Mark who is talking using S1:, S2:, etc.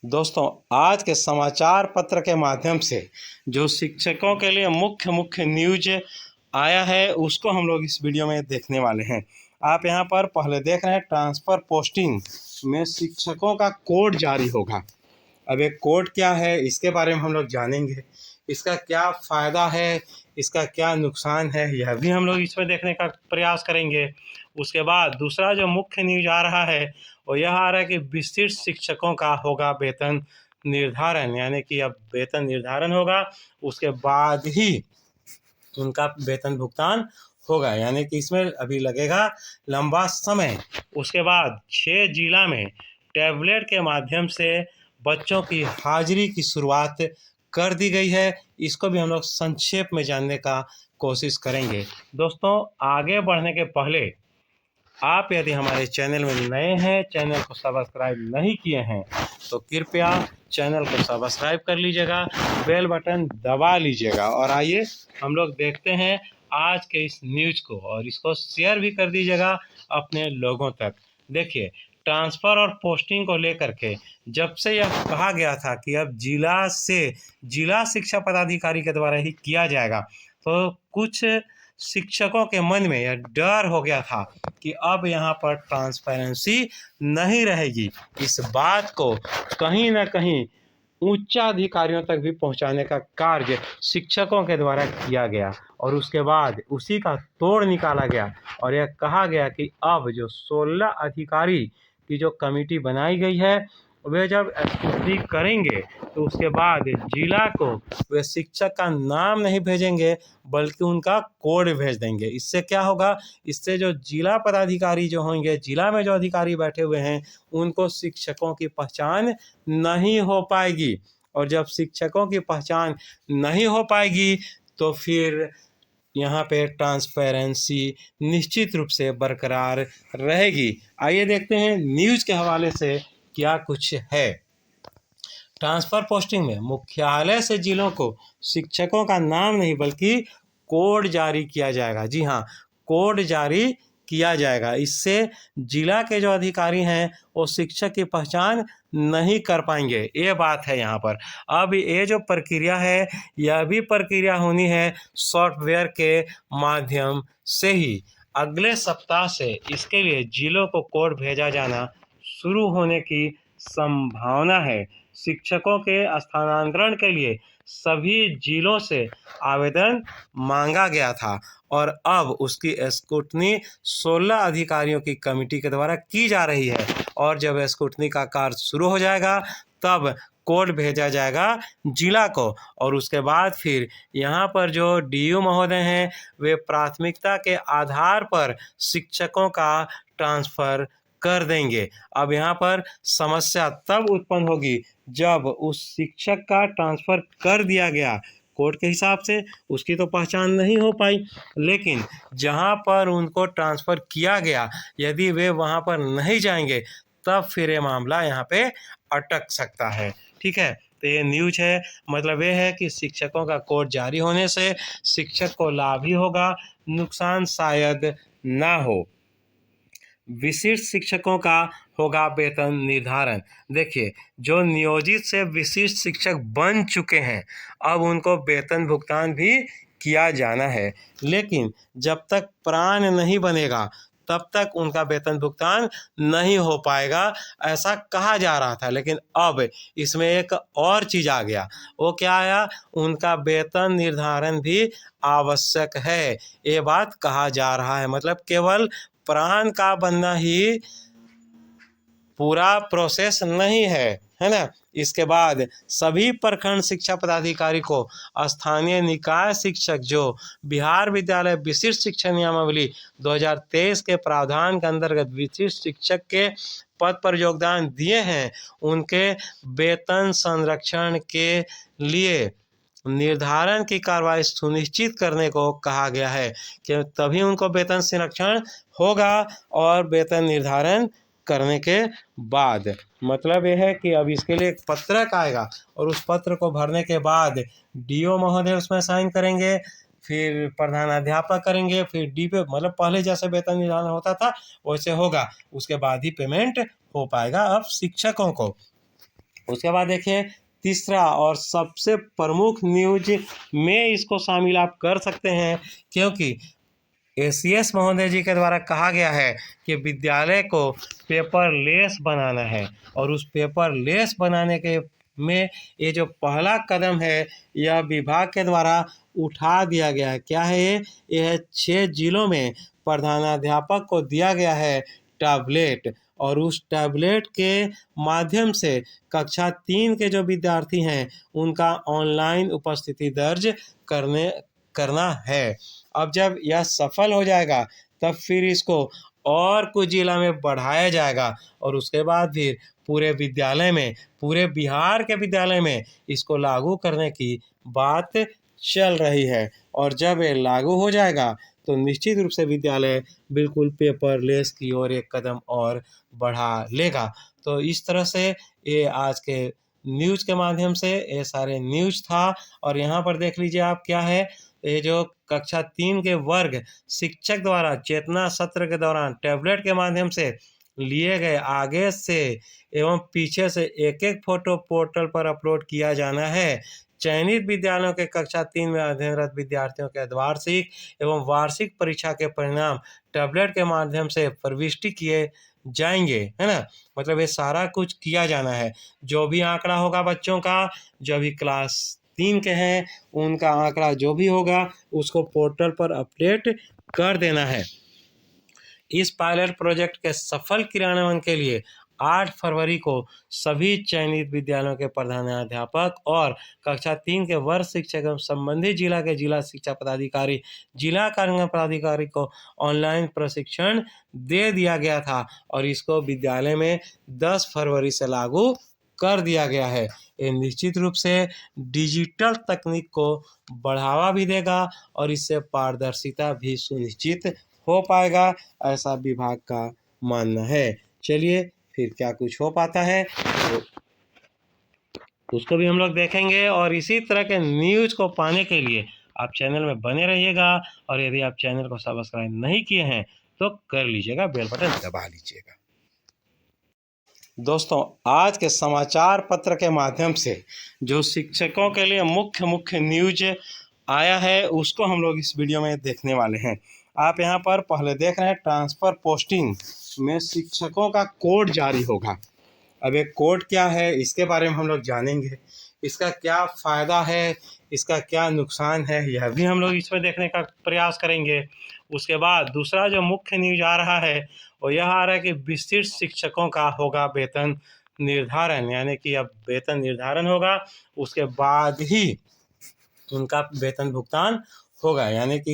S1: दोस्तों, आज के समाचार पत्र के माध्यम से जो शिक्षकों के लिए मुख्य मुख्य न्यूज आया है उसको हम लोग इस वीडियो में देखने वाले हैं। आप यहाँ पर पहले देख रहे हैं, ट्रांसफ़र पोस्टिंग में शिक्षकों का कोड जारी होगा। अब ये कोड क्या है इसके बारे में हम लोग जानेंगे, इसका क्या फ़ायदा है, इसका क्या नुकसान है, यह भी हम लोग इसमें देखने का प्रयास करेंगे। उसके बाद दूसरा जो मुख्य न्यूज आ रहा है वो यह आ रहा है कि विशिष्ट शिक्षकों का होगा वेतन निर्धारण, यानी कि अब वेतन निर्धारण होगा, उसके बाद ही उनका वेतन भुगतान होगा, यानी कि इसमें अभी लगेगा लंबा समय। उसके बाद 6 जिला में टैबलेट के माध्यम से बच्चों की हाजिरी की शुरुआत कर दी गई है। इसको भी हम लोग संक्षेप में जानने का कोशिश करेंगे। दोस्तों, आगे बढ़ने के पहले आप यदि हमारे चैनल में नए हैं, चैनल को सब्सक्राइब नहीं किए हैं तो कृपया चैनल को सब्सक्राइब कर लीजिएगा, बेल बटन दबा लीजिएगा। और आइए हम लोग देखते हैं आज के इस न्यूज़ को, और इसको शेयर भी कर दीजिएगा अपने लोगों तक। देखिए, ट्रांसफ़र और पोस्टिंग को लेकर के जब से यह कहा गया था कि अब जिला से जिला शिक्षा पदाधिकारी के द्वारा ही किया जाएगा, तो कुछ शिक्षकों के मन में यह डर हो गया था कि अब यहाँ पर ट्रांसपेरेंसी नहीं रहेगी। इस बात को कहीं ना कहीं उच्चाधिकारियों तक भी पहुंचाने का कार्य शिक्षकों के द्वारा किया गया, और उसके बाद उसी का तोड़ निकाला गया और यह कहा गया कि अब जो 16 अधिकारी की जो कमेटी बनाई गई है वे जब स्क्रूटनी करेंगे तो उसके बाद जिला को वे शिक्षक का नाम नहीं भेजेंगे बल्कि उनका कोड भेज देंगे। इससे क्या होगा, इससे जो जिला पदाधिकारी जो होंगे, जिला में जो अधिकारी बैठे हुए हैं, उनको शिक्षकों की पहचान नहीं हो पाएगी, और जब शिक्षकों की पहचान नहीं हो पाएगी तो फिर यहाँ पे ट्रांसपेरेंसी निश्चित रूप से बरकरार रहेगी। आइए देखते हैं न्यूज़ के हवाले से क्या कुछ है। ट्रांसफ़र पोस्टिंग में मुख्यालय से जिलों को शिक्षकों का नाम नहीं बल्कि कोड जारी किया जाएगा। जी हाँ, कोड जारी किया जाएगा। इससे जिला के जो अधिकारी हैं वो शिक्षक की पहचान नहीं कर पाएंगे, ये बात है यहाँ पर। अब ये जो प्रक्रिया है यह भी प्रक्रिया होनी है सॉफ्टवेयर के माध्यम से ही। अगले सप्ताह से इसके लिए जिलों को कोड भेजा जाना शुरू होने की संभावना है। शिक्षकों के स्थानांतरण के लिए सभी जिलों से आवेदन मांगा गया था और अब उसकी स्क्रूटनी 16 अधिकारियों की कमेटी के द्वारा की जा रही है, और जब स्क्रूटनी का कार्य शुरू हो जाएगा तब कोड भेजा जाएगा जिला को, और उसके बाद फिर यहाँ पर जो डीयू महोदय हैं वे प्राथमिकता के आधार पर शिक्षकों का ट्रांसफ़र कर देंगे। अब यहाँ पर समस्या तब उत्पन्न होगी जब उस शिक्षक का ट्रांसफ़र कर दिया गया कोर्ट के हिसाब से, उसकी तो पहचान नहीं हो पाई, लेकिन जहाँ पर उनको ट्रांसफ़र किया गया यदि वे वहाँ पर नहीं जाएंगे तब फिर ये मामला यहाँ पे अटक सकता है। ठीक है, तो ये न्यूज़ है, मतलब ये है कि शिक्षकों का कोड जारी होने से शिक्षक को लाभ ही होगा, नुकसान शायद ना हो। विशिष्ट शिक्षकों का होगा वेतन निर्धारण। देखिए, जो नियोजित से विशिष्ट शिक्षक बन चुके हैं अब उनको वेतन भुगतान भी किया जाना है, लेकिन जब तक प्राण नहीं बनेगा तब तक उनका वेतन भुगतान नहीं हो पाएगा, ऐसा कहा जा रहा था। लेकिन अब इसमें एक और चीज़ आ गया। वो क्या आया, उनका वेतन निर्धारण भी आवश्यक है, ये बात कहा जा रहा है। मतलब केवल प्राण का बनना ही पूरा प्रोसेस नहीं है ना। इसके बाद सभी प्रखंड शिक्षा पदाधिकारी को स्थानीय निकाय शिक्षक जो बिहार विद्यालय विशिष्ट शिक्षा नियमावली 2023 के प्रावधान के अंतर्गत विशिष्ट शिक्षक के पद पर योगदान दिए हैं उनके वेतन संरक्षण के लिए निर्धारण की कार्रवाई सुनिश्चित करने को कहा गया है कि तभी उनको वेतन संरक्षण होगा, और वेतन निर्धारण करने के बाद मतलब यह है कि अब इसके लिए एक पत्रक आएगा और उस पत्र को भरने के बाद डीओ महोदय उसमें साइन करेंगे, फिर प्रधानाध्यापक करेंगे, फिर डीपी, मतलब पहले जैसे वेतन निर्धारण होता था वैसे होगा, उसके बाद ही पेमेंट हो पाएगा अब शिक्षकों को। उसके बाद देखिए तीसरा और सबसे प्रमुख न्यूज में इसको शामिल आप कर सकते हैं, क्योंकि एसीएस महोदय जी के द्वारा कहा गया है कि विद्यालय को पेपरलेस बनाना है, और उस पेपरलेस बनाने के में ये जो पहला कदम है यह विभाग के द्वारा उठा दिया गया है। क्या है ये? यह 6 जिलों में प्रधानाध्यापक को दिया गया है टैबलेट, और उस टैबलेट के माध्यम से कक्षा 3 के जो विद्यार्थी हैं उनका ऑनलाइन उपस्थिति दर्ज करना है। अब जब यह सफल हो जाएगा तब फिर इसको और कुछ जिला में बढ़ाया जाएगा, और उसके बाद फिर पूरे विद्यालय में, पूरे बिहार के विद्यालय में इसको लागू करने की बात चल रही है। और जब ये लागू हो जाएगा तो निश्चित रूप से विद्यालय बिल्कुल पेपरलेस की ओर एक कदम और बढ़ा लेगा। तो इस तरह से ये आज के न्यूज़ के माध्यम से ये सारे न्यूज़ था। और यहाँ पर देख लीजिए आप क्या है, ये जो कक्षा 3 के वर्ग शिक्षक द्वारा चेतना सत्र के दौरान टैबलेट के माध्यम से लिए गए आगे से एवं पीछे से एक एक फोटो पोर्टल पर अपलोड किया जाना है। चयनित विद्यालयों के कक्षा 3 में अध्ययनरत विद्यार्थियों के अर्धवार्षिक एवं वार्षिक परीक्षा के परिणाम टैबलेट के माध्यम से प्रविष्टि किए जाएंगे, है ना। मतलब ये सारा कुछ किया जाना है। जो भी आंकड़ा होगा बच्चों का, जो भी क्लास 3 के हैं उनका आंकड़ा जो भी होगा उसको पोर्टल पर अपडेट कर देना है। इस पायलट प्रोजेक्ट के सफल क्रियान्वयन के लिए 8 फरवरी को सभी चयनित विद्यालयों के प्रधानाध्यापक और कक्षा 3 के वर्ग शिक्षक एवं संबंधित जिला के जिला शिक्षा पदाधिकारी, जिला कार्यान्वयन पदाधिकारी को ऑनलाइन प्रशिक्षण दे दिया गया था, और इसको विद्यालय में 10 फरवरी से लागू कर दिया गया है। ये निश्चित रूप से डिजिटल तकनीक को बढ़ावा भी देगा और इससे पारदर्शिता भी सुनिश्चित हो पाएगा, ऐसा विभाग का मानना है। चलिए फिर क्या कुछ हो पाता है तो उसको भी हम लोग देखेंगे, और इसी तरह के न्यूज़ को पाने के लिए आप चैनल में बने रहिएगा, और यदि आप चैनल को सब्सक्राइब नहीं किए हैं तो कर लीजिएगा, बेल बटन दबा लीजिएगा। दोस्तों, आज के समाचार पत्र के माध्यम से जो शिक्षकों के लिए मुख्य मुख्य न्यूज आया है उसको हम लोग इस वीडियो में देखने वाले हैं। आप यहाँ पर पहले देख रहे हैं ट्रांसफ़र पोस्टिंग में शिक्षकों का कोड जारी होगा। अब एक कोड क्या है इसके बारे में हम लोग जानेंगे, इसका क्या फ़ायदा है, इसका क्या नुकसान है, यह भी हम लोग इसमें देखने का प्रयास करेंगे। उसके बाद दूसरा जो मुख्य न्यूज आ रहा है वो यह आ रहा है कि विशिष्ट शिक्षकों का होगा वेतन निर्धारण, यानी कि अब वेतन निर्धारण होगा उसके बाद ही उनका वेतन भुगतान होगा, यानी कि